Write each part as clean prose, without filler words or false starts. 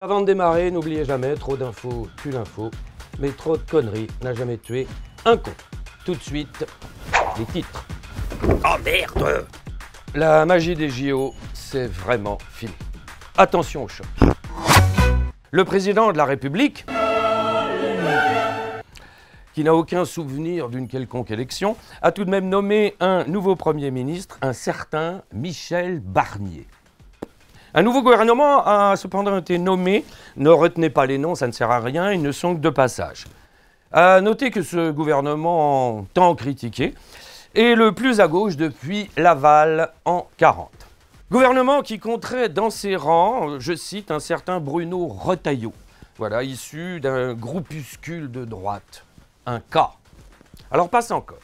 Avant de démarrer, n'oubliez jamais, trop d'infos tue l'info, mais trop de conneries n'a jamais tué un con. Tout de suite, les titres. Oh merde! La magie des JO, c'est vraiment fini. Attention au choc. Le président de la République, qui n'a aucun souvenir d'une quelconque élection, a tout de même nommé un nouveau Premier ministre, un certain Michel Barnier. Un nouveau gouvernement a cependant été nommé. Ne retenez pas les noms, ça ne sert à rien, ils ne sont que de passage. À noter que ce gouvernement, tant critiqué, est le plus à gauche depuis Laval en 40. Gouvernement qui compterait dans ses rangs, je cite, un certain Bruno Retailleau, voilà, issu d'un groupuscule de droite, un cas. Alors passe encore.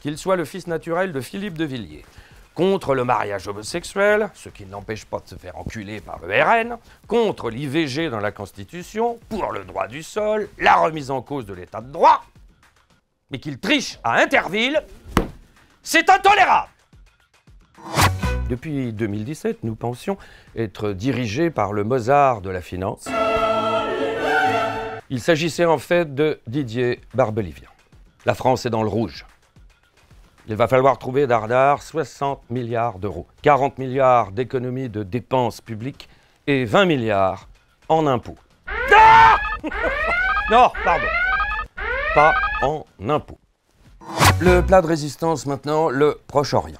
Qu'il soit le fils naturel de Philippe de Villiers, contre le mariage homosexuel, ce qui n'empêche pas de se faire enculer par le RN, contre l'IVG dans la Constitution, pour le droit du sol, la remise en cause de l'état de droit, mais qu'il triche à Interville, c'est intolérable. Depuis 2017, nous pensions être dirigés par le Mozart de la finance. Il s'agissait en fait de Didier Barbelivien. La France est dans le rouge. Il va falloir trouver dardard 60 milliards d'euros, 40 milliards d'économies de dépenses publiques et 20 milliards en impôts. Ah non, pardon. Pas en impôts. Le plat de résistance maintenant, le Proche-Orient.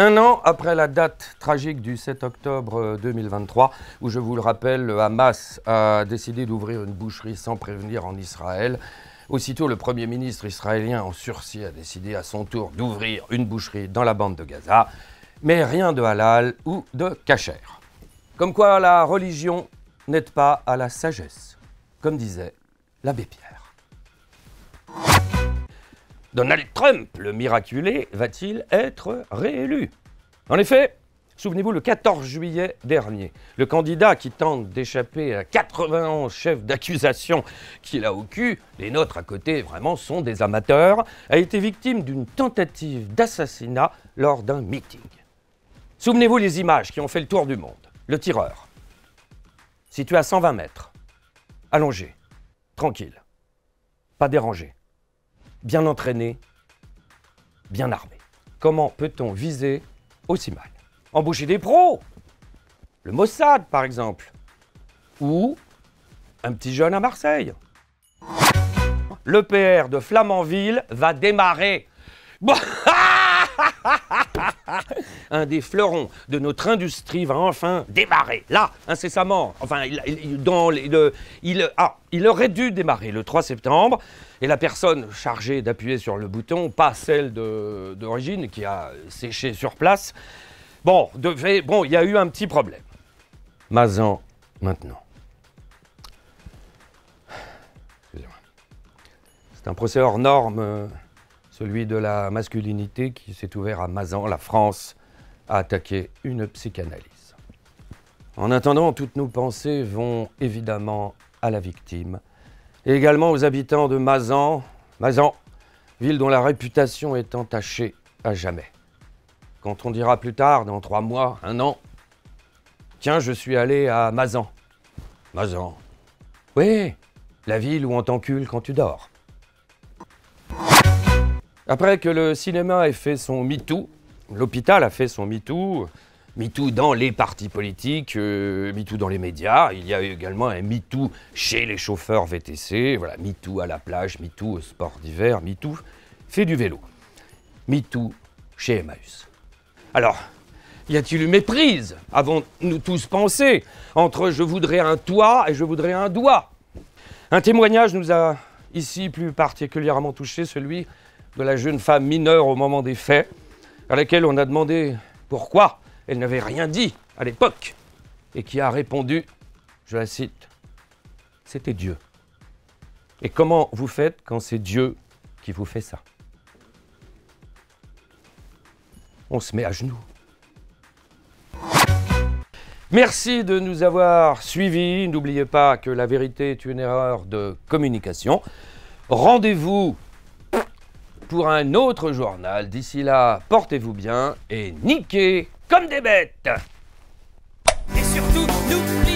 Un an après la date tragique du 7 octobre 2023, où je vous le rappelle, le Hamas a décidé d'ouvrir une boucherie sans prévenir en Israël. Aussitôt, le Premier ministre israélien en sursis a décidé à son tour d'ouvrir une boucherie dans la bande de Gaza, mais rien de halal ou de kasher. Comme quoi la religion n'aide pas à la sagesse, comme disait l'abbé Pierre. Donald Trump, le miraculé, va-t-il être réélu? En effet, souvenez-vous, le 14 juillet dernier, le candidat qui tente d'échapper à 91 chefs d'accusation qu'il a au cul, les nôtres à côté vraiment sont des amateurs, a été victime d'une tentative d'assassinat lors d'un meeting. Souvenez-vous les images qui ont fait le tour du monde. Le tireur, situé à 120 mètres, allongé, tranquille, pas dérangé, bien entraîné, bien armé. Comment peut-on viser aussi mal? Embaucher des pros, le Mossad par exemple, ou un petit jeune à Marseille. L'EPR de Flamanville va démarrer. Bon. Un des fleurons de notre industrie va enfin démarrer, là, incessamment. Enfin, il aurait dû démarrer le 3 septembre, et la personne chargée d'appuyer sur le bouton, pas celle d'origine, qui a séché sur place, il y a eu un petit problème. Mazan, maintenant. Excusez-moi. C'est un procès hors norme, celui de la masculinité qui s'est ouvert à Mazan. La France a attaqué une psychanalyse. En attendant, toutes nos pensées vont évidemment à la victime et également aux habitants de Mazan, ville dont la réputation est entachée à jamais. Quand on dira plus tard, dans 3 mois, 1 an, tiens, je suis allé à Mazan. Mazan. Oui, la ville où on t'encule quand tu dors. Après que le cinéma ait fait son MeToo, l'hôpital a fait son MeToo, MeToo dans les partis politiques, MeToo dans les médias, il y a eu également un MeToo chez les chauffeurs VTC, voilà, MeToo à la plage, MeToo au sport d'hiver, MeToo fait du vélo, MeToo chez Emmaüs. Alors, y a-t-il eu méprise? Avons-nous tous pensé entre je voudrais un toit et je voudrais un doigt? Un témoignage nous a ici plus particulièrement touché, celui de la jeune femme mineure au moment des faits, à laquelle on a demandé pourquoi elle n'avait rien dit à l'époque, et qui a répondu, je la cite, « C'était Dieu. » Et comment vous faites quand c'est Dieu qui vous fait ça? On se met à genoux. Merci de nous avoir suivis. N'oubliez pas que la vérité est une erreur de communication. Rendez-vous pour un autre journal. D'ici là, portez-vous bien et niquez comme des bêtes. Et surtout, nous